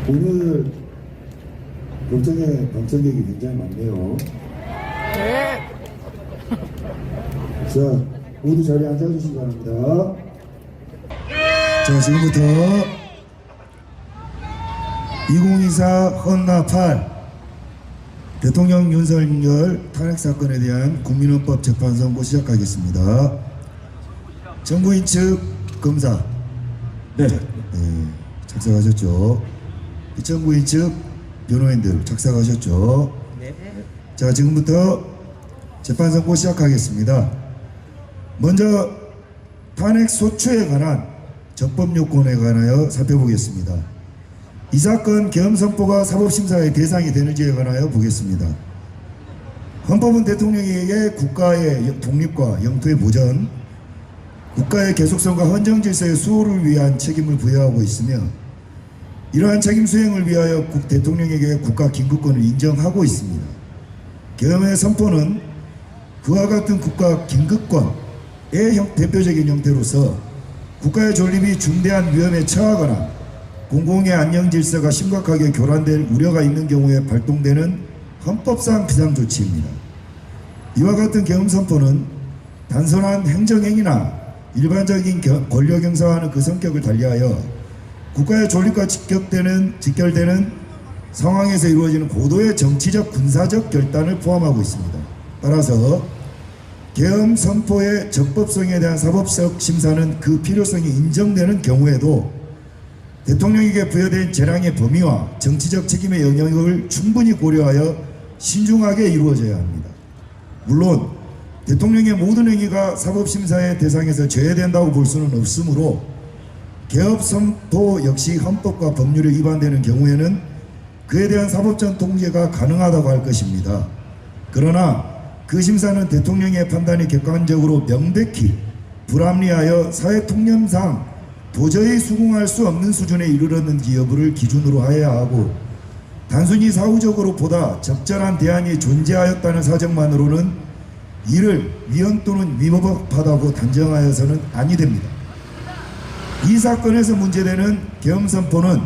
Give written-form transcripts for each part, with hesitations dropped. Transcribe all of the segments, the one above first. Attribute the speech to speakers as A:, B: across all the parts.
A: 오늘 경청에 방청객이 굉장히 많네요.
B: 네.
A: 자, 모두 자리에 앉아주시기 바랍니다. 자, 지금부터 2024 헌나 8 대통령 윤석열 탄핵 사건에 대한 국민헌법 재판 선고 시작하겠습니다. 정부인 측 검사 작성하셨죠? 이천구인 측 변호인들 작성하셨죠?
B: 네.
A: 자, 지금부터 재판 선고 시작하겠습니다. 먼저 탄핵 소추에 관한 적법 요건에 관하여 살펴보겠습니다. 이 사건 계엄 선포가 사법심사의 대상이 되는지에 관하여 보겠습니다. 헌법은 대통령에게 국가의 독립과 영토의 보전, 국가의 계속성과 헌정 질서의 수호를 위한 책임을 부여하고 있으며 이러한 책임 수행을 위하여 대통령에게 국가 긴급권을 인정하고 있습니다. 계엄의 선포는 그와 같은 국가 긴급권의 대표적인 형태로서 국가의 존립이 중대한 위험에 처하거나 공공의 안녕 질서가 심각하게 교란될 우려가 있는 경우에 발동되는 헌법상 비상조치입니다. 이와 같은 계엄 선포는 단순한 행정행위나 일반적인 권력 행사와는 그 성격을 달리하여 국가의 존립과 직결되는 상황에서 이루어지는 고도의 정치적 군사적 결단을 포함하고 있습니다. 따라서 계엄 선포의 적법성에 대한 사법적 심사는 그 필요성이 인정되는 경우에도 대통령에게 부여된 재량의 범위와 정치적 책임의 영역을 충분히 고려하여 신중하게 이루어져야 합니다. 물론 대통령의 모든 행위가 사법심사의 대상에서 제외된다고 볼 수는 없으므로 계엄 선포 역시 헌법과 법률에 위반되는 경우에는 그에 대한 사법적 통제가 가능하다고 할 것입니다. 그러나 그 심사는 대통령의 판단이 객관적으로 명백히 불합리하여 사회 통념상 도저히 수긍할 수 없는 수준에 이르렀는지 여부를 기준으로 해야 하고 단순히 사후적으로 보다 적절한 대안이 존재하였다는 사정만으로는 이를 위헌 또는 위법하다고 단정하여서는 아니 됩니다. 이 사건에서 문제되는 계엄 선포는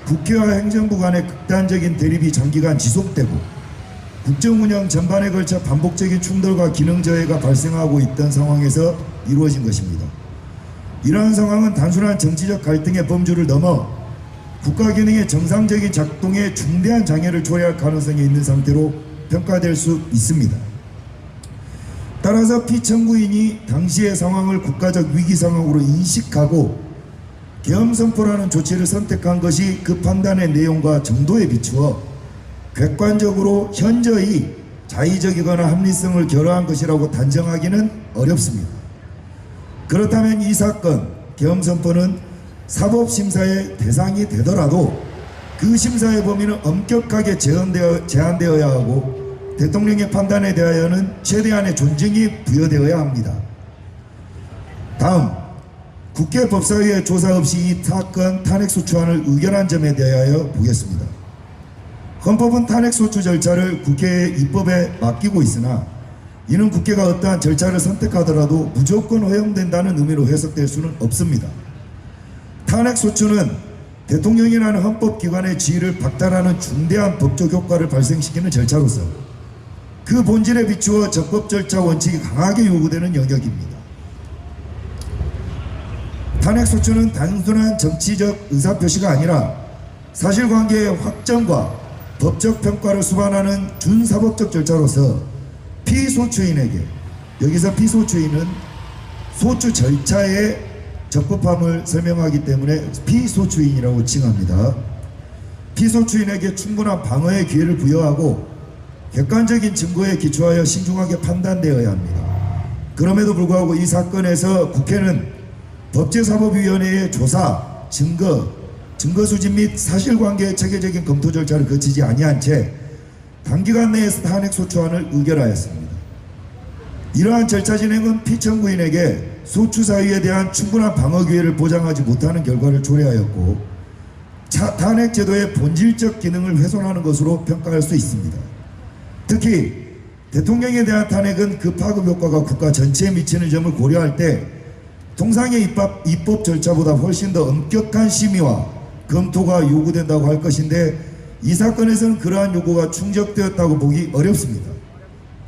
A: 국회와 행정부 간의 극단적인 대립이 장기간 지속되고 국정운영 전반에 걸쳐 반복적인 충돌과 기능저해가 발생하고 있던 상황에서 이루어진 것입니다. 이러한 상황은 단순한 정치적 갈등의 범주를 넘어 국가 기능의 정상적인 작동에 중대한 장애를 초래할 가능성이 있는 상태로 평가될 수 있습니다. 따라서 피청구인이 당시의 상황을 국가적 위기 상황으로 인식하고 계엄 선포라는 조치를 선택한 것이 그 판단의 내용과 정도에 비추어 객관적으로 현저히 자의적이거나 합리성을 결여한 것이라고 단정하기는 어렵습니다. 그렇다면 이 사건 계엄 선포는 사법심사의 대상이 되더라도 그 심사의 범위는 엄격하게 제한되어야 하고 대통령의 판단에 대하여는 최대한의 존중이 부여되어야 합니다. 다음, 국회 법사위의 조사 없이 이 사건 탄핵소추안을 의결한 점에 대하여 보겠습니다. 헌법은 탄핵소추 절차를 국회의 입법에 맡기고 있으나 이는 국회가 어떠한 절차를 선택하더라도 무조건 허용된다는 의미로 해석될 수는 없습니다. 탄핵소추는 대통령이라는 헌법기관의 지위를 박탈하는 중대한 법적 효과를 발생시키는 절차로서 그 본질에 비추어 적법 절차 원칙이 강하게 요구되는 영역입니다. 탄핵소추는 단순한 정치적 의사표시가 아니라 사실관계의 확정과 법적 평가를 수반하는 준사법적 절차로서 피소추인에게, 여기서 피소추인은 소추 절차의 적법함을 설명하기 때문에 피소추인이라고 칭합니다. 피소추인에게 충분한 방어의 기회를 부여하고 객관적인 증거에 기초하여 신중하게 판단되어야 합니다. 그럼에도 불구하고 이 사건에서 국회는 법제사법위원회의 조사, 증거 수집 및 사실관계의 체계적인 검토 절차를 거치지 아니한 채 단기간 내에서 탄핵소추안을 의결하였습니다. 이러한 절차 진행은 피청구인에게 소추 사유에 대한 충분한 방어 기회를 보장하지 못하는 결과를 초래하였고 탄핵 제도의 본질적 기능을 훼손하는 것으로 평가할 수 있습니다. 특히 대통령에 대한 탄핵은 그 파급 효과가 국가 전체에 미치는 점을 고려할 때 통상의 입법 절차보다 훨씬 더 엄격한 심의와 검토가 요구된다고 할 것인데 이 사건에서는 그러한 요구가 충족되었다고 보기 어렵습니다.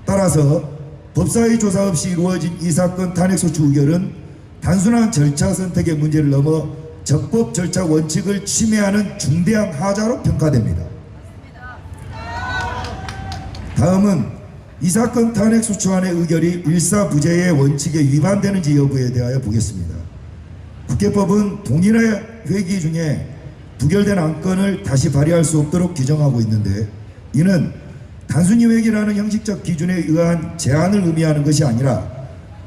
A: 따라서 법사위 조사 없이 이루어진 이 사건 탄핵소추 의결은 단순한 절차 선택의 문제를 넘어 적법 절차 원칙을 침해하는 중대한 하자로 평가됩니다. 다음은 이 사건 탄핵소추안의 의결이 일사부재의 원칙에 위반되는지 여부에 대하여 보겠습니다. 국회법은 동일의 회기 중에 부결된 안건을 다시 발의할 수 없도록 규정하고 있는데 이는 단순히 회기라는 형식적 기준에 의한 제한을 의미하는 것이 아니라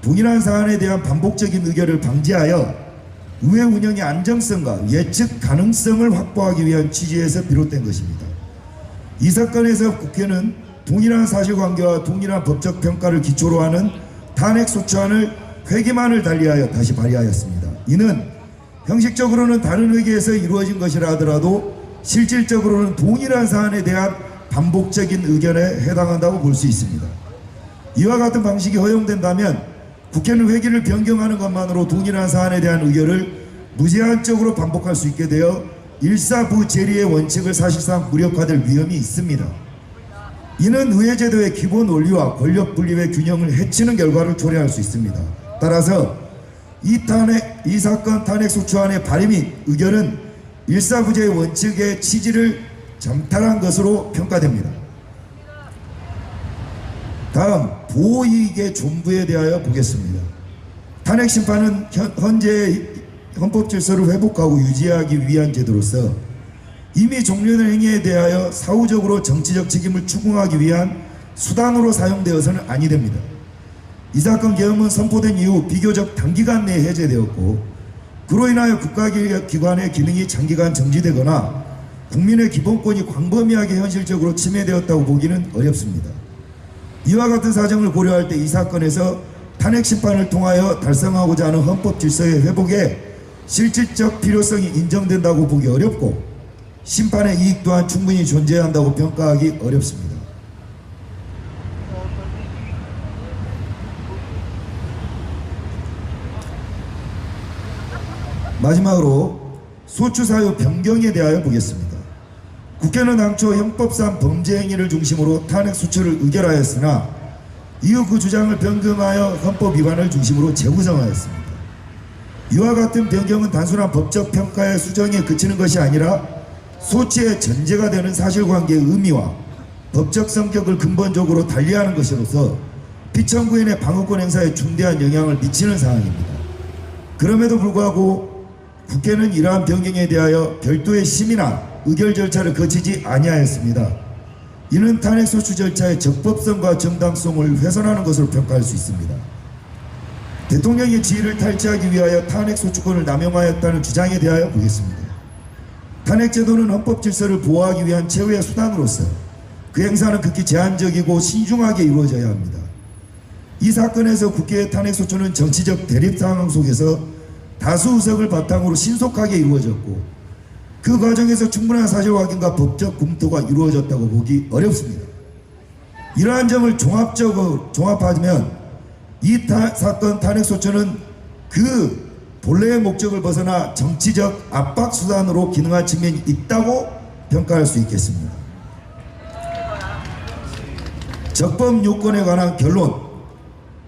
A: 동일한 사안에 대한 반복적인 의결을 방지하여 의회 운영의 안정성과 예측 가능성을 확보하기 위한 취지에서 비롯된 것입니다. 이 사건에서 국회는 동일한 사실관계와 동일한 법적 평가를 기초로 하는 탄핵소추안을 회기만을 달리하여 다시 발의하였습니다. 이는 형식적으로는 다른 회기에서 이루어진 것이라 하더라도 실질적으로는 동일한 사안에 대한 반복적인 의견에 해당한다고 볼 수 있습니다. 이와 같은 방식이 허용된다면 국회는 회기를 변경하는 것만으로 동일한 사안에 대한 의결을 무제한적으로 반복할 수 있게 되어 일사부재리의 원칙을 사실상 무력화될 위험이 있습니다. 이는 의회제도의 기본 원리와 권력 분립의 균형을 해치는 결과를 초래할 수 있습니다. 따라서 이 사건 탄핵소추안의 발의 및 의결은 일사부재의 원칙의 취지를 정탈한 것으로 평가됩니다. 다음 보호이익의 존부에 대하여 보겠습니다. 탄핵심판은 현재의 헌법 질서를 회복하고 유지하기 위한 제도로서 이미 종료된 행위에 대하여 사후적으로 정치적 책임을 추궁하기 위한 수단으로 사용되어서는 아니 됩니다. 이 사건 계엄은 선포된 이후 비교적 단기간 내에 해제되었고 그로 인하여 국가기관의 기능이 장기간 정지되거나 국민의 기본권이 광범위하게 현실적으로 침해되었다고 보기는 어렵습니다. 이와 같은 사정을 고려할 때 이 사건에서 탄핵심판을 통하여 달성하고자 하는 헌법 질서의 회복에 실질적 필요성이 인정된다고 보기 어렵고 심판의 이익 또한 충분히 존재한다고 평가하기 어렵습니다. 마지막으로 소추사유 변경에 대하여 보겠습니다. 국회는 당초 형법상 범죄 행위를 중심으로 탄핵소추를 의결하였으나 이후 그 주장을 변경하여 헌법 위반을 중심으로 재구성하였습니다. 이와 같은 변경은 단순한 법적 평가의 수정에 그치는 것이 아니라 소추의 전제가 되는 사실관계의 의미와 법적 성격을 근본적으로 달리하는 것으로서 피청구인의 방어권 행사에 중대한 영향을 미치는 사항입니다. 그럼에도 불구하고 국회는 이러한 변경에 대하여 별도의 심의나 의결 절차를 거치지 아니하였습니다. 이는 탄핵소추 절차의 적법성과 정당성을 훼손하는 것으로 평가할 수 있습니다. 대통령의 지위를 탈취하기 위하여 탄핵소추권을 남용하였다는 주장에 대하여 보겠습니다. 탄핵제도는 헌법 질서를 보호하기 위한 최후의 수단으로서 그 행사는 극히 제한적이고 신중하게 이루어져야 합니다. 이 사건에서 국회의 탄핵소추는 정치적 대립 상황 속에서 다수 의석을 바탕으로 신속하게 이루어졌고 그 과정에서 충분한 사실 확인과 법적 검토가 이루어졌다고 보기 어렵습니다. 이러한 점을 종합하면 이 사건 탄핵소추는 그 본래의 목적을 벗어나 정치적 압박 수단으로 기능할 측면이 있다고 평가할 수 있겠습니다. 적법 요건에 관한 결론.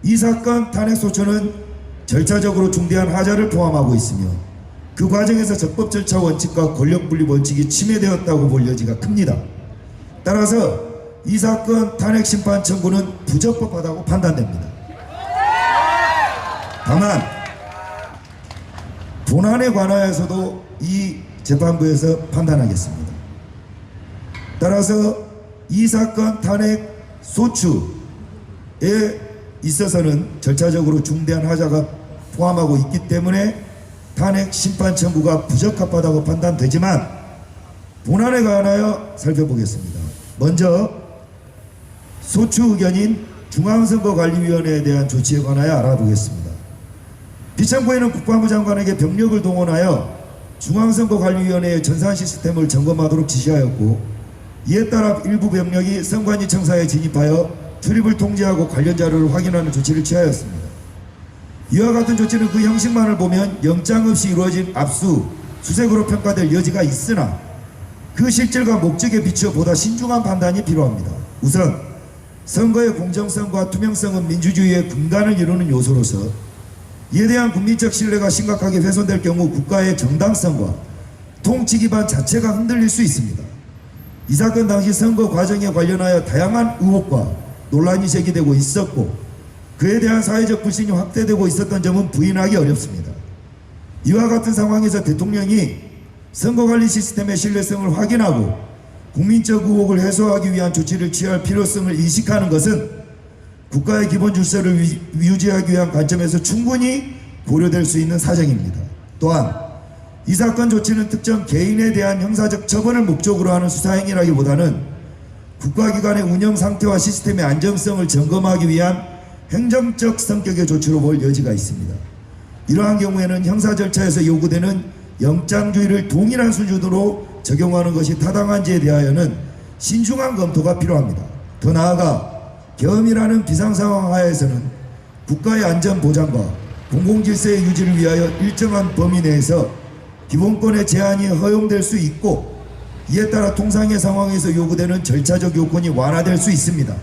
A: 이 사건 탄핵소추는 절차적으로 중대한 하자를 포함하고 있으며 그 과정에서 적법 절차 원칙과 권력 분립 원칙이 침해되었다고 볼 여지가 큽니다. 따라서 이 사건 탄핵 심판 청구는 부적법하다고 판단됩니다. 다만 본안에 관하여서도 이 재판부에서 판단하겠습니다. 따라서 이 사건 탄핵 소추에 있어서는 절차적으로 중대한 하자가 포함하고 있기 때문에 탄핵 심판 청구가 부적합하다고 판단되지만 본안에 관하여 살펴보겠습니다. 먼저 소추 의견인 중앙선거관리위원회에 대한 조치에 관하여 알아보겠습니다. 비청구에는 국방부 장관에게 병력을 동원하여 중앙선거관리위원회의 전산 시스템을 점검하도록 지시하였고, 이에 따라 일부 병력이 선관위 청사에 진입하여 출입을 통제하고 관련 자료를 확인하는 조치를 취하였습니다. 이와 같은 조치는 그 형식만을 보면 영장 없이 이루어진 압수, 수색으로 평가될 여지가 있으나 그 실질과 목적에 비추어 보다 신중한 판단이 필요합니다. 우선 선거의 공정성과 투명성은 민주주의의 근간을 이루는 요소로서 이에 대한 국민적 신뢰가 심각하게 훼손될 경우 국가의 정당성과 통치 기반 자체가 흔들릴 수 있습니다. 이 사건 당시 선거 과정에 관련하여 다양한 의혹과 논란이 제기되고 있었고 그에 대한 사회적 불신이 확대되고 있었던 점은 부인하기 어렵습니다. 이와 같은 상황에서 대통령이 선거관리 시스템의 신뢰성을 확인하고 국민적 의혹을 해소하기 위한 조치를 취할 필요성을 인식하는 것은 국가의 기본 질서를 유지하기 위한 관점에서 충분히 고려될 수 있는 사정입니다. 또한 이 사건 조치는 특정 개인에 대한 형사적 처벌을 목적으로 하는 수사행위라기보다는 국가기관의 운영 상태와 시스템의 안정성을 점검하기 위한 행정적 성격의 조치로 볼 여지가 있습니다. 이러한 경우에는 형사 절차에서 요구되는 영장주의를 동일한 수준으로 적용하는 것이 타당한지에 대하여는 신중한 검토가 필요합니다. 더 나아가 계엄이라는 비상상황 하에서는 국가의 안전보장과 공공질서의 유지를 위하여 일정한 범위 내에서 기본권의 제한이 허용될 수 있고 이에 따라 통상의 상황에서 요구되는 절차적 요건이 완화될 수 있습니다.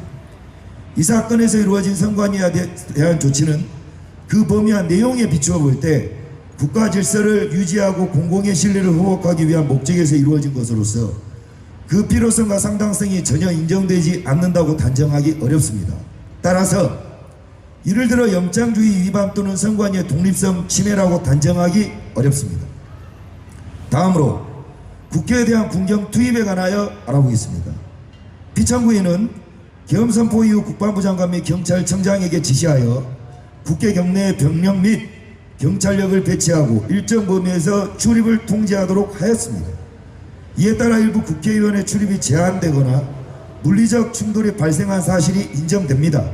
A: 이 사건에서 이루어진 선관위에 대한 조치는 그 범위와 내용에 비추어 볼 때 국가 질서를 유지하고 공공의 신뢰를 회복하기 위한 목적에서 이루어진 것으로서 그 필요성과 상당성이 전혀 인정되지 않는다고 단정하기 어렵습니다. 따라서 이를 들어 영장주의 위반 또는 선관위의 독립성 침해라고 단정하기 어렵습니다. 다음으로 국회에 대한 군경 투입에 관하여 알아보겠습니다. 피청구인은 계엄 선포 이후 국방부 장관 및 경찰청장에게 지시하여 국회 경내에 병력 및 경찰력을 배치하고 일정 범위에서 출입을 통제하도록 하였습니다. 이에 따라 일부 국회의원의 출입이 제한되거나 물리적 충돌이 발생한 사실이 인정됩니다.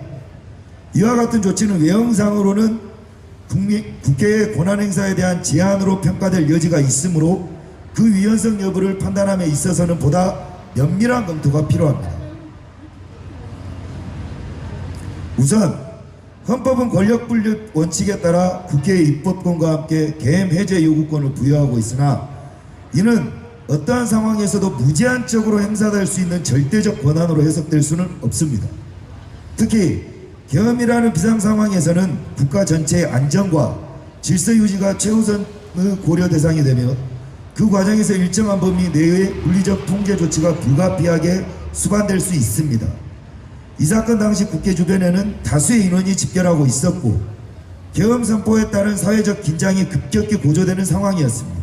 A: 이와 같은 조치는 외형상으로는 국회의 권한행사에 대한 제한으로 평가될 여지가 있으므로 그 위헌성 여부를 판단함에 있어서는 보다 면밀한 검토가 필요합니다. 우선 헌법은 권력분립 원칙에 따라 국회의 입법권과 함께 계엄 해제 요구권을 부여하고 있으나 이는 어떠한 상황에서도 무제한적으로 행사될 수 있는 절대적 권한으로 해석될 수는 없습니다. 특히 계엄이라는 비상상황에서는 국가 전체의 안전과 질서 유지가 최우선의 고려 대상이 되며 그 과정에서 일정한 범위 내의 물리적 통제 조치가 불가피하게 수반될 수 있습니다. 이 사건 당시 국회 주변에는 다수의 인원이 집결하고 있었고 계엄 선포에 따른 사회적 긴장이 급격히 고조되는 상황이었습니다.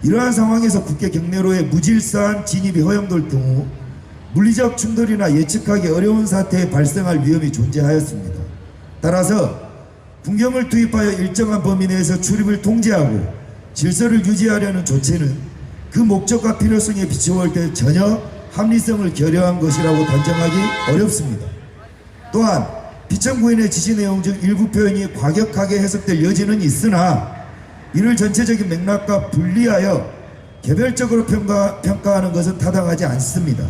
A: 이러한 상황에서 국회 경내로의 무질서한 진입이 허용될 경우 물리적 충돌이나 예측하기 어려운 사태에 발생할 위험이 존재하였습니다. 따라서 군경을 투입하여 일정한 범위 내에서 출입을 통제하고 질서를 유지하려는 조치는 그 목적과 필요성에 비추어 볼 때 전혀 합리성을 결여한 것이라고 단정하기 어렵습니다. 또한 피청구인의 지시 내용 중 일부 표현이 과격하게 해석될 여지는 있으나 이를 전체적인 맥락과 분리하여 개별적으로 평가하는 것은 타당하지 않습니다.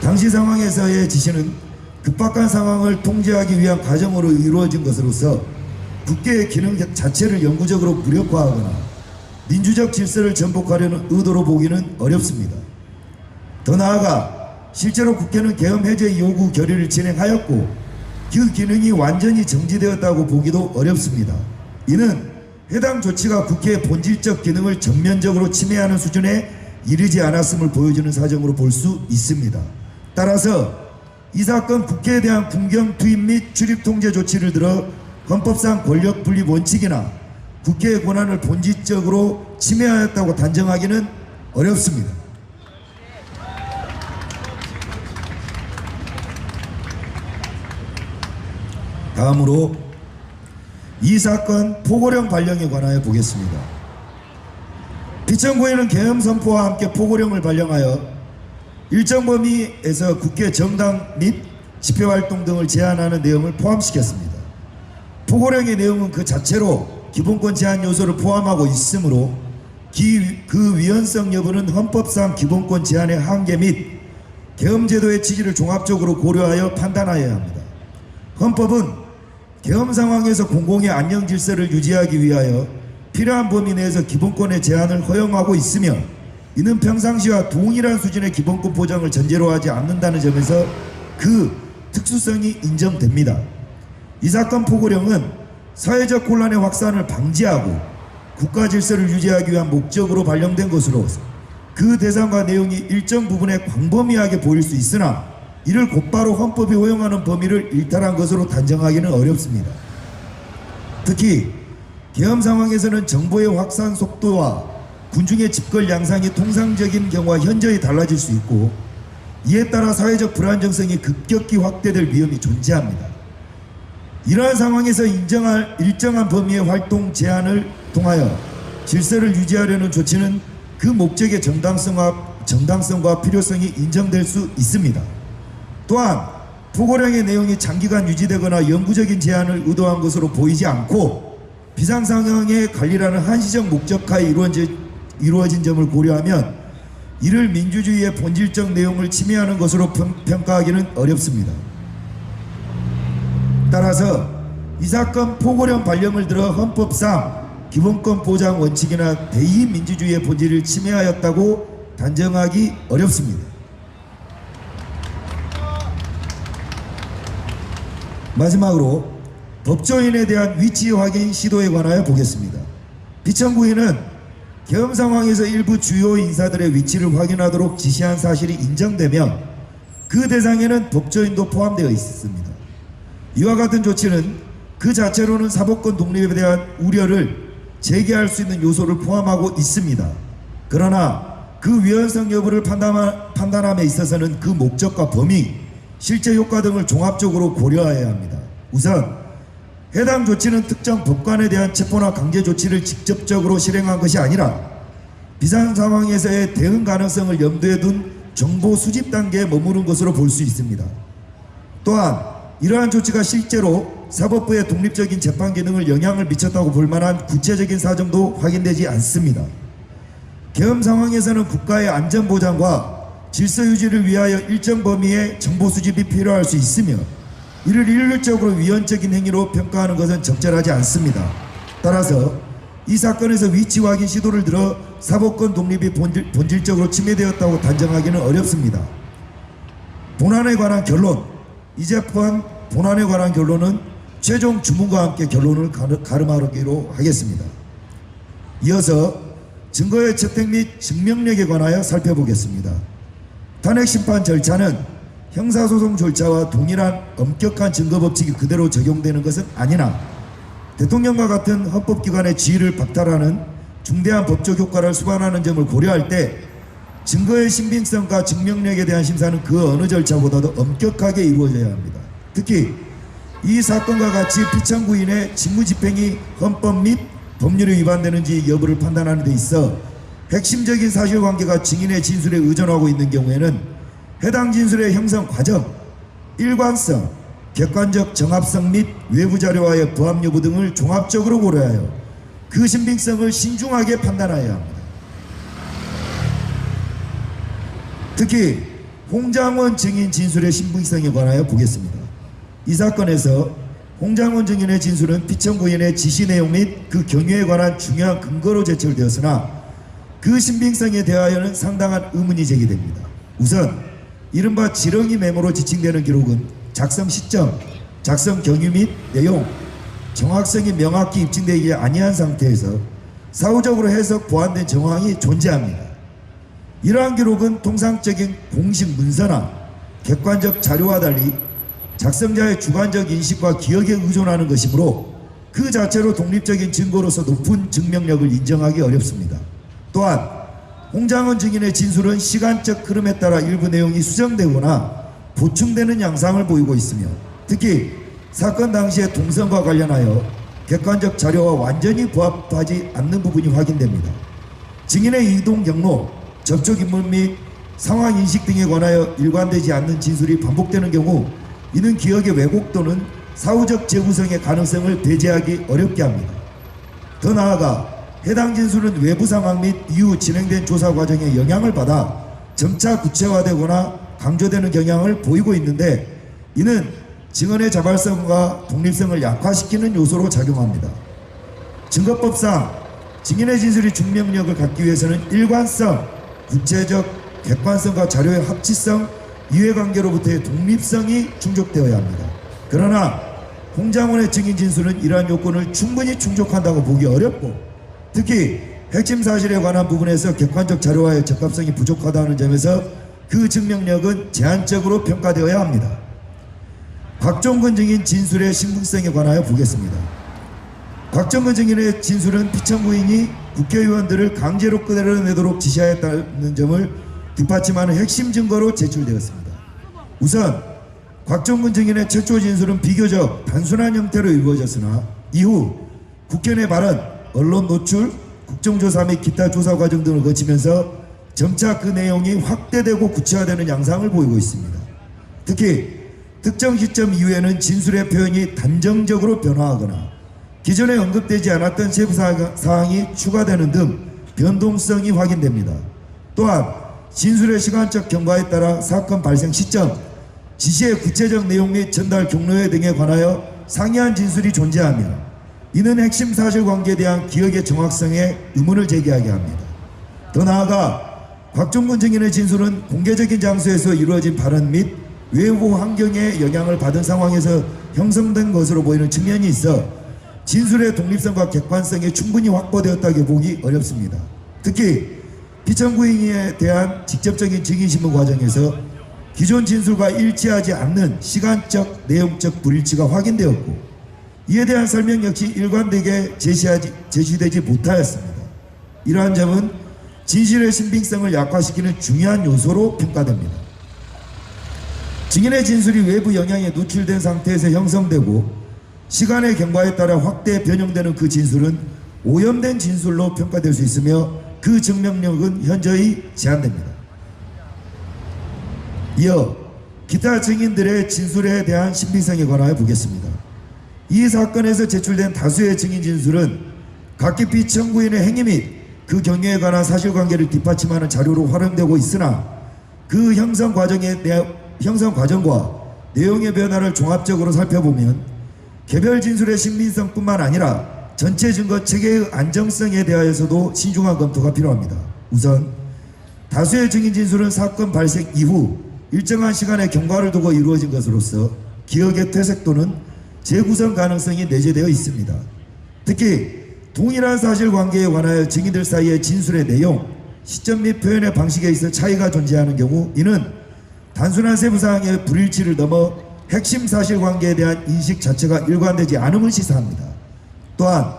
A: 당시 상황에서의 지시는 급박한 상황을 통제하기 위한 과정으로 이루어진 것으로서 국회의 기능 자체를 영구적으로 무력화하거나 민주적 질서를 전복하려는 의도로 보기는 어렵습니다. 더 나아가 실제로 국회는 계엄 해제 요구 결의를 진행하였고 그 기능이 완전히 정지되었다고 보기도 어렵습니다. 이는 해당 조치가 국회의 본질적 기능을 전면적으로 침해하는 수준에 이르지 않았음을 보여주는 사정으로 볼 수 있습니다. 따라서 이 사건 국회에 대한 군경 투입 및 출입 통제 조치를 들어 헌법상 권력 분립 원칙이나 국회의 권한을 본질적으로 침해하였다고 단정하기는 어렵습니다. 다음으로 이 사건 포고령 발령에 관하여 보겠습니다. 피청구에는 계엄 선포와 함께 포고령을 발령하여 일정 범위에서 국회 정당 및 집회활동 등을 제한하는 내용을 포함시켰습니다. 포고령의 내용은 그 자체로 기본권 제한 요소를 포함하고 있으므로 그 위헌성 여부는 헌법상 기본권 제한의 한계 및 계엄제도의 취지를 종합적으로 고려하여 판단하여야 합니다. 헌법은 계엄 상황에서 공공의 안녕 질서를 유지하기 위하여 필요한 범위 내에서 기본권의 제한을 허용하고 있으며 이는 평상시와 동일한 수준의 기본권 보장을 전제로 하지 않는다는 점에서 그 특수성이 인정됩니다. 이 사건 포고령은 사회적 혼란의 확산을 방지하고 국가 질서를 유지하기 위한 목적으로 발령된 것으로 그 대상과 내용이 일정 부분에 광범위하게 보일 수 있으나 이를 곧바로 헌법이 허용하는 범위를 일탈한 것으로 단정하기는 어렵습니다. 특히 계엄 상황에서는 정보의 확산 속도와 군중의 집걸 양상이 통상적인 경우와 현저히 달라질 수 있고 이에 따라 사회적 불안정성이 급격히 확대될 위험이 존재합니다. 이러한 상황에서 인정할 일정한 범위의 활동 제한을 통하여 질서를 유지하려는 조치는 그 목적의 정당성과 필요성이 인정될 수 있습니다. 또한 포고령의 내용이 장기간 유지되거나 영구적인 제한을 의도한 것으로 보이지 않고 비상상황의 관리라는 한시적 목적하에 이루어진 점을 고려하면 이를 민주주의의 본질적 내용을 침해하는 것으로 평가하기는 어렵습니다. 따라서 이 사건 포고령 발령을 들어 헌법상 기본권 보장 원칙이나 대의민주주의의 본질을 침해하였다고 단정하기 어렵습니다. 마지막으로 법조인에 대한 위치 확인 시도에 관하여 보겠습니다. 비천구인은 계엄 상황에서 일부 주요 인사들의 위치를 확인하도록 지시한 사실이 인정되며 그 대상에는 법조인도 포함되어 있습니다. 이와 같은 조치는 그 자체로는 사법권 독립에 대한 우려를 제기할 수 있는 요소를 포함하고 있습니다. 그러나 그 위헌성 여부를 판단함에 있어서는 그 목적과 범위, 실제 효과 등을 종합적으로 고려해야 합니다. 우선 해당 조치는 특정 법관에 대한 체포나 강제 조치를 직접적으로 실행한 것이 아니라 비상 상황에서의 대응 가능성을 염두에 둔 정보 수집 단계에 머무른 것으로 볼 수 있습니다. 또한 이러한 조치가 실제로 사법부의 독립적인 재판 기능을 영향을 미쳤다고 볼 만한 구체적인 사정도 확인되지 않습니다. 계엄 상황에서는 국가의 안전 보장과 질서 유지를 위하여 일정 범위의 정보 수집이 필요할 수 있으며 이를 일률적으로 위헌적인 행위로 평가하는 것은 적절하지 않습니다. 따라서 이 사건에서 위치 확인 시도를 들어 사법권 독립이 본질적으로 침해되었다고 단정하기는 어렵습니다. 본안에 관한 결론, 이 재판 본안에 관한 결론은 최종 주문과 함께 결론을 가름하기로 하겠습니다. 이어서 증거의 채택 및 증명력에 관하여 살펴보겠습니다. 탄핵심판 절차는 형사소송 절차와 동일한 엄격한 증거법칙이 그대로 적용되는 것은 아니나 대통령과 같은 헌법기관의 지위를 박탈하는 중대한 법적 효과를 수반하는 점을 고려할 때 증거의 신빙성과 증명력에 대한 심사는 그 어느 절차보다도 엄격하게 이루어져야 합니다. 특히 이 사건과 같이 피청구인의 직무집행이 헌법 및 법률에 위반되는지 여부를 판단하는 데 있어 핵심적인 사실관계가 증인의 진술에 의존하고 있는 경우에는 해당 진술의 형성 과정, 일관성, 객관적 정합성 및 외부 자료와의 부합 여부 등을 종합적으로 고려하여 그 신빙성을 신중하게 판단하여야 합니다. 특히 홍장원 증인 진술의 신빙성에 관하여 보겠습니다. 이 사건에서 홍장원 증인의 진술은 피청구인의 지시 내용 및 그 경위에 관한 중요한 근거로 제출되었으나 그 신빙성에 대하여는 상당한 의문이 제기됩니다. 우선 이른바 지렁이 메모로 지칭되는 기록은 작성 시점, 작성 경위 및 내용, 정확성이 명확히 입증되지 아니한 상태에서 사후적으로 해석 보완된 정황이 존재합니다. 이러한 기록은 통상적인 공식 문서나 객관적 자료와 달리 작성자의 주관적 인식과 기억에 의존하는 것이므로 그 자체로 독립적인 증거로서 높은 증명력을 인정하기 어렵습니다. 또한 홍장원 증인의 진술은 시간적 흐름에 따라 일부 내용이 수정되거나 보충되는 양상을 보이고 있으며 특히 사건 당시의 동선과 관련하여 객관적 자료와 완전히 부합하지 않는 부분이 확인됩니다. 증인의 이동 경로, 접촉 인물 및 상황 인식 등에 관하여 일관되지 않는 진술이 반복되는 경우 이는 기억의 왜곡 또는 사후적 재구성의 가능성을 배제하기 어렵게 합니다. 더 나아가 해당 진술은 외부 상황 및 이후 진행된 조사 과정에 영향을 받아 점차 구체화되거나 강조되는 경향을 보이고 있는데, 이는 증언의 자발성과 독립성을 약화시키는 요소로 작용합니다. 증거법상 증인의 진술이 중명력을 갖기 위해서는 일관성, 구체적 객관성과 자료의 합치성, 이해관계로부터의 독립성이 충족되어야 합니다. 그러나 홍장원의 증인 진술은 이러한 요건을 충분히 충족한다고 보기 어렵고, 특히 핵심 사실에 관한 부분에서 객관적 자료와의 적합성이 부족하다는 점에서 그 증명력은 제한적으로 평가되어야 합니다. 곽종근 증인 진술의 신빙성에 관하여 보겠습니다. 곽종근 증인의 진술은 피청구인이 국회의원들을 강제로 끌어내도록 지시하였다는 점을 뒷받침하는 핵심 증거로 제출되었습니다. 우선 곽종근 증인의 최초 진술은 비교적 단순한 형태로 이루어졌으나 이후 국회 내 발언, 언론 노출, 국정조사 및 기타 조사 과정 등을 거치면서 점차 그 내용이 확대되고 구체화되는 양상을 보이고 있습니다. 특히 특정 시점 이후에는 진술의 표현이 단정적으로 변화하거나 기존에 언급되지 않았던 세부 사항이 추가되는 등 변동성이 확인됩니다. 또한 진술의 시간적 경과에 따라 사건 발생 시점, 지시의 구체적 내용 및 전달 경로에 등에 관하여 상이한 진술이 존재하며, 이는 핵심 사실관계에 대한 기억의 정확성에 의문을 제기하게 합니다. 더 나아가 곽종근 증인의 진술은 공개적인 장소에서 이루어진 발언 및 외부 환경의 영향을 받은 상황에서 형성된 것으로 보이는 측면이 있어 진술의 독립성과 객관성이 충분히 확보되었다고 보기 어렵습니다. 특히 피청구인에 대한 직접적인 증인신문 과정에서 기존 진술과 일치하지 않는 시간적, 내용적 불일치가 확인되었고, 이에 대한 설명 역시 일관되게 제시되지 못하였습니다. 이러한 점은 진실의 신빙성을 약화시키는 중요한 요소로 평가됩니다. 증인의 진술이 외부 영향에 노출된 상태에서 형성되고 시간의 경과에 따라 확대 변형되는 그 진술은 오염된 진술로 평가될 수 있으며 그 증명력은 현저히 제한됩니다. 이어 기타 증인들의 진술에 대한 신빙성에 관하여 보겠습니다. 이 사건에서 제출된 다수의 증인 진술은 각기 피청구인의 행위 및 그 경위에 관한 사실관계를 뒷받침하는 자료로 활용되고 있으나, 그 형성 과정과 내용의 변화를 종합적으로 살펴보면 개별 진술의 신빙성뿐만 아니라 전체 증거 체계의 안정성에 대하여서도 신중한 검토가 필요합니다. 우선 다수의 증인 진술은 사건 발생 이후 일정한 시간의 경과를 두고 이루어진 것으로서 기억의 퇴색 또는 재구성 가능성이 내재되어 있습니다. 특히 동일한 사실관계에 관하여 증인들 사이의 진술의 내용, 시점 및 표현의 방식에 있어 차이가 존재하는 경우, 이는 단순한 세부사항의 불일치를 넘어 핵심 사실관계에 대한 인식 자체가 일관되지 않음을 시사합니다. 또한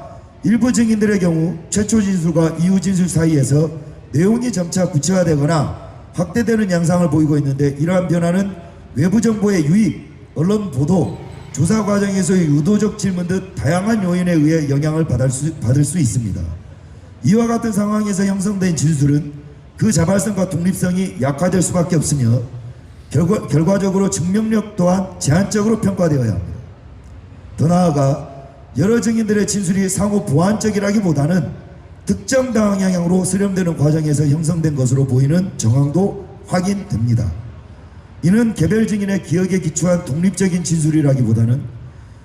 A: 일부 증인들의 경우 최초 진술과 이후 진술 사이에서 내용이 점차 구체화되거나 확대되는 양상을 보이고 있는데, 이러한 변화는 외부 정보의 유입, 언론 보도, 조사 과정에서의 유도적 질문 등 다양한 요인에 의해 영향을 받을 수 있습니다. 이와 같은 상황에서 형성된 진술은 그 자발성과 독립성이 약화될 수밖에 없으며 결과적으로 증명력 또한 제한적으로 평가되어야 합니다. 더 나아가 여러 증인들의 진술이 상호 보완적이라기보다는 특정 방향으로 수렴되는 과정에서 형성된 것으로 보이는 정황도 확인됩니다. 이는 개별 증인의 기억에 기초한 독립적인 진술이라기보다는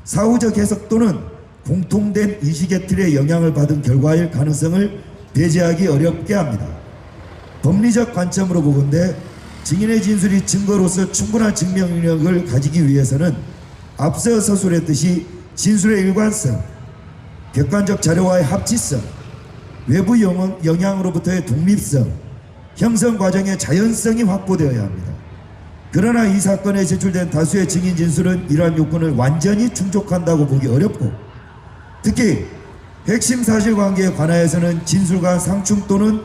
A: 사후적 해석 또는 공통된 인식의 틀에 영향을 받은 결과일 가능성을 배제하기 어렵게 합니다. 법리적 관점으로 보건대 증인의 진술이 증거로서 충분한 증명력을 가지기 위해서는 앞서 서술했듯이 진술의 일관성, 객관적 자료와의 합치성, 외부 영향으로부터의 독립성, 형성 과정의 자연성이 확보되어야 합니다. 그러나 이 사건에 제출된 다수의 증인 진술은 이러한 요건을 완전히 충족한다고 보기 어렵고, 특히 핵심 사실관계에 관하여서는 진술 간 상충 또는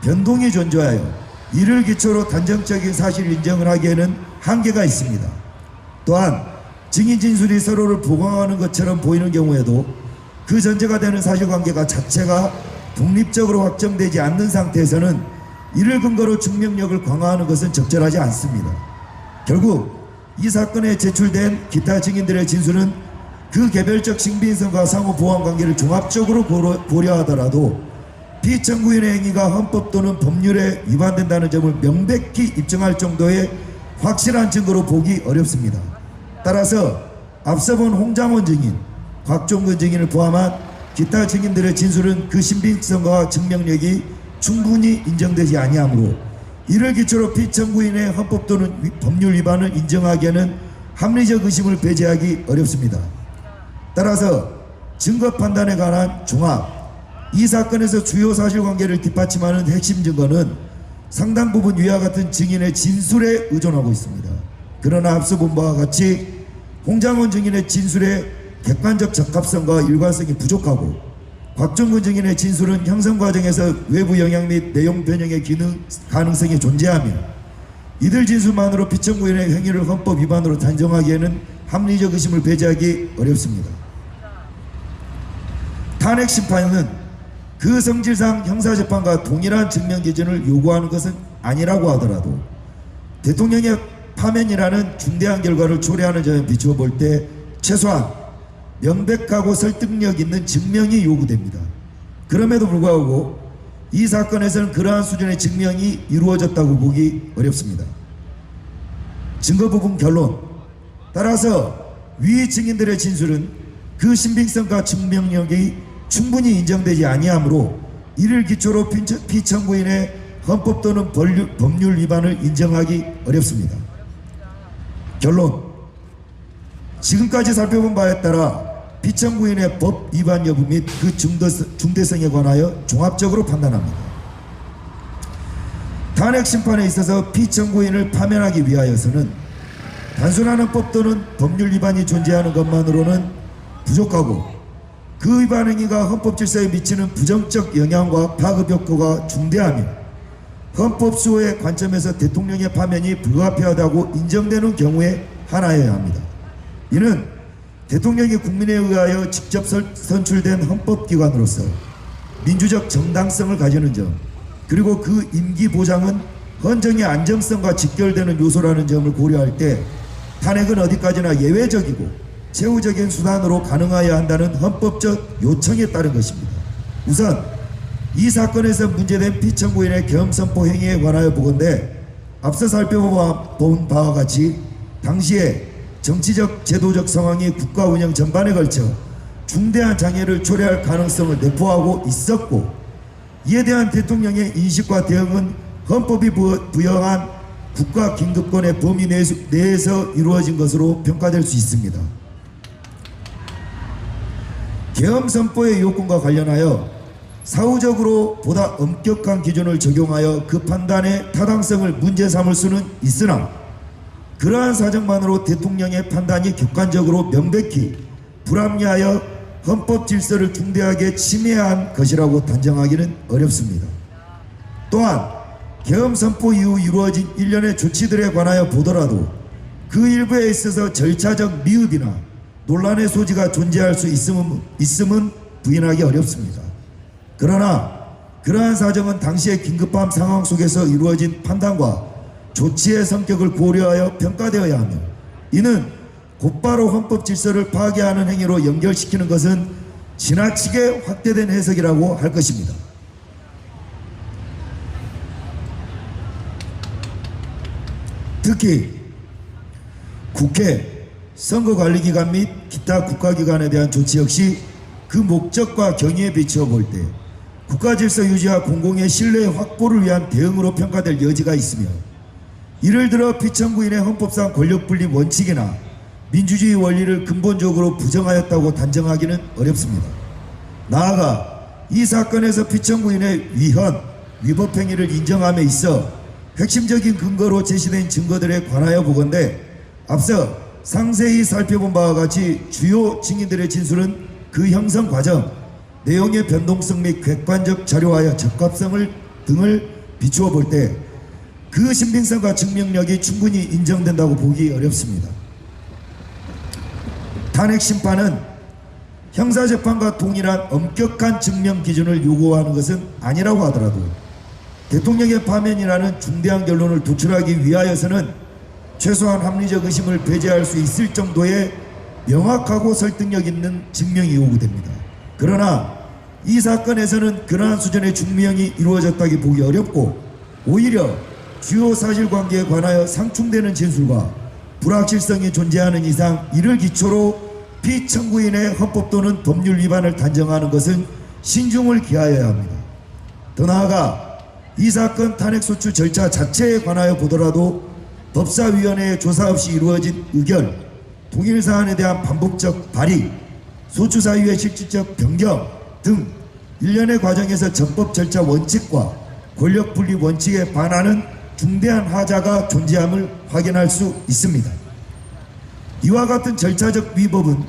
A: 변동이 존재하여 이를 기초로 단정적인 사실 인정을 하기에는 한계가 있습니다. 또한 증인 진술이 서로를 보강하는 것처럼 보이는 경우에도 그 전제가 되는 사실관계가 자체가 독립적으로 확정되지 않는 상태에서는 이를 근거로 증명력을 강화하는 것은 적절하지 않습니다. 결국 이 사건에 제출된 기타 증인들의 진술은 그 개별적 신빙성과 상호 보완 관계를 종합적으로 고려하더라도 피청구인의 행위가 헌법 또는 법률에 위반된다는 점을 명백히 입증할 정도의 확실한 증거로 보기 어렵습니다. 따라서 앞서 본 홍장원 증인, 곽종근 증인을 포함한 기타 증인들의 진술은 그 신빙성과 증명력이 충분히 인정되지 아니하므로 이를 기초로 피청구인의 헌법 또는 법률 위반을 인정하기에는 합리적 의심을 배제하기 어렵습니다. 따라서 증거 판단에 관한 종합, 이 사건에서 주요 사실관계를 뒷받침하는 핵심 증거는 상당 부분 위와 같은 증인의 진술에 의존하고 있습니다. 그러나 앞서 본 바와 같이 홍장원 증인의 진술의 객관적 적합성과 일관성이 부족하고 곽종근 증인의 진술은 형성 과정에서 외부 영향 및 내용 변형의 가능성이 존재하며 이들 진술만으로 피청구인의 행위를 헌법 위반으로 단정하기에는 합리적 의심을 배제하기 어렵습니다. 탄핵 심판은 그 성질상 형사재판과 동일한 증명 기준을 요구하는 것은 아니라고 하더라도 대통령의 파면이라는 중대한 결과를 초래하는 점에 비추어 볼 때 최소한 명백하고 설득력 있는 증명이 요구됩니다. 그럼에도 불구하고 이 사건에서는 그러한 수준의 증명이 이루어졌다고 보기 어렵습니다. 증거 부분 결론. 따라서 위 증인들의 진술은 그 신빙성과 증명력이 충분히 인정되지 아니하므로 이를 기초로 피청구인의 헌법 또는 법률 위반을 인정하기 어렵습니다. 결론. 지금까지 살펴본 바에 따라 피청구인의 법 위반 여부 및 그 중대성에 관하여 종합적으로 판단합니다. 탄핵 심판에 있어서 피청구인을 파면하기 위하여서는 단순한 헌법 또는 법률 위반이 존재하는 것만으로는 부족하고 그 위반 행위가 헌법 질서에 미치는 부정적 영향과 파급 효과가 중대하며 헌법 수호의 관점에서 대통령의 파면이 불가피하다고 인정되는 경우에 하나여야 합니다. 이는 대통령이 국민에 의하여 직접 선출된 헌법기관으로서 민주적 정당성을 가지는 점, 그리고 그 임기 보장은 헌정의 안정성과 직결되는 요소라는 점을 고려할 때 탄핵은 어디까지나 예외적이고 최후적인 수단으로 가능하여야 한다는 헌법적 요청에 따른 것입니다. 우선 이 사건에서 문제된 피청구인의 계엄선포 행위에 관하여 보건대 앞서 살펴본 바와 같이 당시에 정치적 제도적 상황이 국가 운영 전반에 걸쳐 중대한 장애를 초래할 가능성을 내포하고 있었고 이에 대한 대통령의 인식과 대응은 헌법이 부여한 국가 긴급권의 범위 내에서 이루어진 것으로 평가될 수 있습니다. 계엄 선포의 요건과 관련하여 사후적으로 보다 엄격한 기준을 적용하여 그 판단의 타당성을 문제 삼을 수는 있으나 그러한 사정만으로 대통령의 판단이 객관적으로 명백히 불합리하여 헌법 질서를 중대하게 침해한 것이라고 단정하기는 어렵습니다. 또한 계엄 선포 이후 이루어진 일련의 조치들에 관하여 보더라도 그 일부에 있어서 절차적 미흡이나 논란의 소지가 존재할 수 있음은 부인하기 어렵습니다. 그러나 그러한 사정은 당시의 긴급한 상황 속에서 이루어진 판단과 조치의 성격을 고려하여 평가되어야 하며 이는 곧바로 헌법 질서를 파괴하는 행위로 연결시키는 것은 지나치게 확대된 해석이라고 할 것입니다. 특히 국회, 선거관리기관 및 기타 국가기관에 대한 조치 역시 그 목적과 경위에 비추어 볼 때 국가질서 유지와 공공의 신뢰 확보를 위한 대응으로 평가될 여지가 있으며 이를 들어 피청구인의 헌법상 권력분립 원칙이나 민주주의 원리를 근본적으로 부정하였다고 단정하기는 어렵습니다. 나아가 이 사건에서 피청구인의 위헌, 위법 행위를 인정함에 있어 핵심적인 근거로 제시된 증거들에 관하여 보건대 앞서 상세히 살펴본 바와 같이 주요 증인들의 진술은 그 형성 과정, 내용의 변동성 및 객관적 자료와의 적합성을 등을 비추어 볼 때 그 신빙성과 증명력이 충분히 인정된다고 보기 어렵습니다. 탄핵 심판은 형사재판과 동일한 엄격한 증명 기준을 요구하는 것은 아니라고 하더라도 대통령의 파면이라는 중대한 결론을 도출하기 위하여서는 최소한 합리적 의심을 배제할 수 있을 정도의 명확하고 설득력 있는 증명이 요구됩니다. 그러나 이 사건에서는 그러한 수준의 중명이 이루어졌다기 보기 어렵고 오히려 주요 사실관계에 관하여 상충되는 진술과 불확실성이 존재하는 이상 이를 기초로 피청구인의 헌법 또는 법률 위반을 단정하는 것은 신중을 기하여야 합니다. 더 나아가 이 사건 탄핵소추 절차 자체에 관하여 보더라도 법사위원회의 조사 없이 이루어진 의결, 통일사안에 대한 반복적 발의, 소추사유의 실질적 변경 등 일련의 과정에서 적법 절차 원칙과 권력분리 원칙에 반하는 중대한 하자가 존재함을 확인할 수 있습니다. 이와 같은 절차적 위법은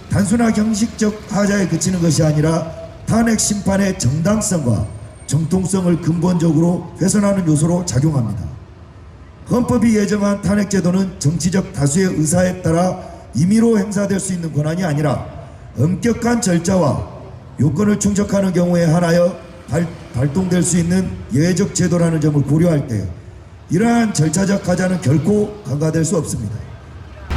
A: 단순한 형식적 하자에 그치는 것이 아니라 탄핵 심판의 정당성과 정통성을 근본적으로 훼손하는 요소로 작용합니다. 헌법이 예정한 탄핵제도는 정치적 다수의 의사에 따라 임의로 행사될 수 있는 권한이 아니라 엄격한 절차와 요건을 충족하는 경우에 한하여 발동될 수 있는 예외적 제도라는 점을 고려할 때 이러한 절차적 하자는 결코 간과될 수 없습니다.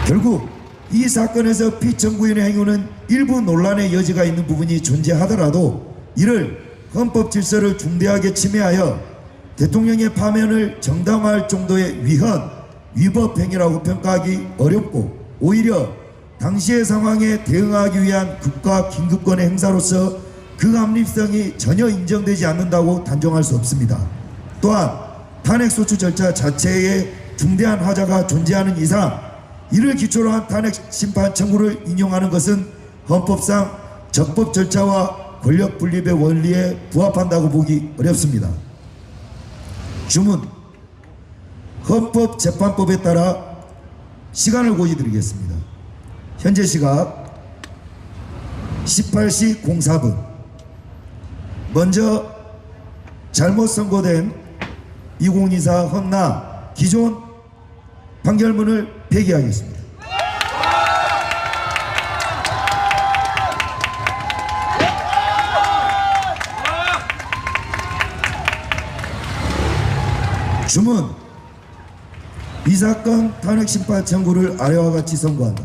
A: 결국 이 사건에서 피청구인의 행위는 일부 논란의 여지가 있는 부분이 존재하더라도 이를 헌법 질서를 중대하게 침해하여 대통령의 파면을 정당화할 정도의 위헌, 위법 행위라고 평가하기 어렵고 오히려 당시의 상황에 대응하기 위한 국가 긴급권의 행사로서 그 합리성이 전혀 인정되지 않는다고 단정할 수 없습니다. 또한 탄핵소추 절차 자체에 중대한 하자가 존재하는 이상 이를 기초로 한 탄핵 심판 청구를 인용하는 것은 헌법상 적법 절차와 권력 분립의 원리에 부합한다고 보기 어렵습니다. 주문 헌법재판법에 따라 시간을 고지드리겠습니다. 현재 시각 18시 04분. 먼저 잘못 선고된 2024 헌나 기존 판결문을 폐기하겠습니다. 주문 이 사건 탄핵심판 청구를 아래와 같이 선고한다.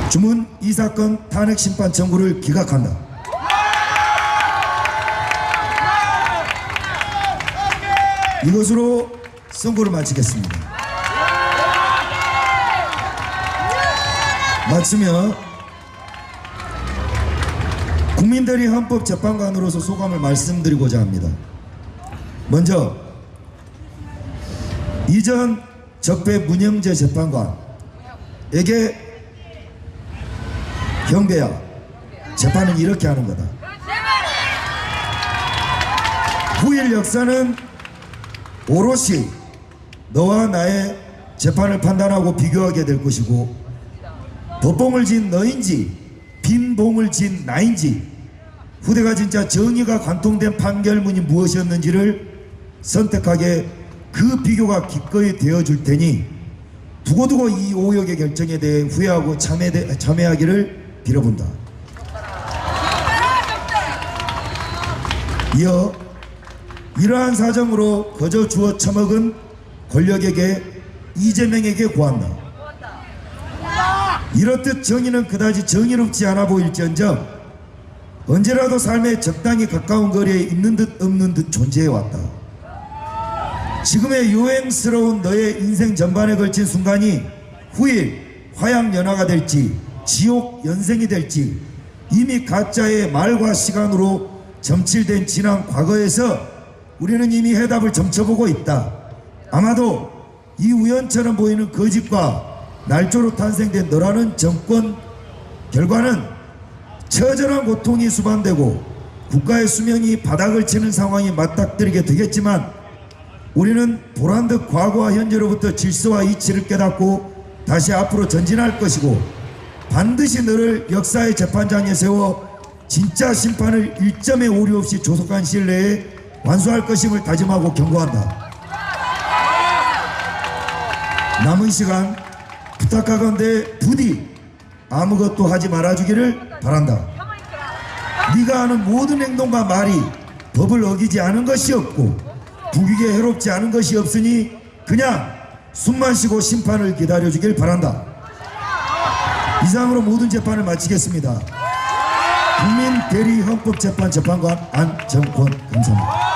A: 주문 이 사건 탄핵심판 청구를 기각한다. 이것으로 선고를 마치겠습니다. 마치며 국민들이 헌법재판관으로서 소감을 말씀드리고자 합니다. 먼저 이전 적폐 문영재 재판관에게 경배야, 재판은 이렇게 하는 거다. 후일 역사는 오롯이 너와 나의 재판을 판단하고 비교하게 될 것이고 덧봉을 진 너인지 빈봉을 진 나인지 후대가 진짜 정의가 관통된 판결문이 무엇이었는지를 선택하게 그 비교가 기꺼이 되어줄 테니 두고두고 이 오역의 결정에 대해 후회하고 참회하기를 빌어본다. 이어 이러한 사정으로 거저 주어 처먹은 권력에게 이재명에게 고한다. 이렇듯 정의는 그다지 정의롭지 않아 보일지언정 언제라도 삶에 적당히 가까운 거리에 있는 듯 없는 듯 존재해왔다. 지금의 유행스러운 너의 인생 전반에 걸친 순간이 후일 화양연화가 될지 지옥 연생이 될지 이미 가짜의 말과 시간으로 점칠된 지난 과거에서 우리는 이미 해답을 점쳐보고 있다. 아마도 이 우연처럼 보이는 거짓과 날조로 탄생된 너라는 정권 결과는 처절한 고통이 수반되고 국가의 수명이 바닥을 치는 상황이 맞닥뜨리게 되겠지만 우리는 보란듯 과거와 현재로부터 질서와 이치를 깨닫고 다시 앞으로 전진할 것이고 반드시 너를 역사의 재판장에 세워 진짜 심판을 일점의 오류 없이 조속한 시일 내에 완수할 것임을 다짐하고 경고한다. 남은 시간 부탁하건대 부디 아무것도 하지 말아주기를 바란다. 네가 하는 모든 행동과 말이 법을 어기지 않은 것이 없고 국익에 해롭지 않은 것이 없으니 그냥 숨만 쉬고 심판을 기다려주길 바란다. 이상으로 모든 재판을 마치겠습니다. 국민대리헌법재판 재판관 안정권 감사합니다.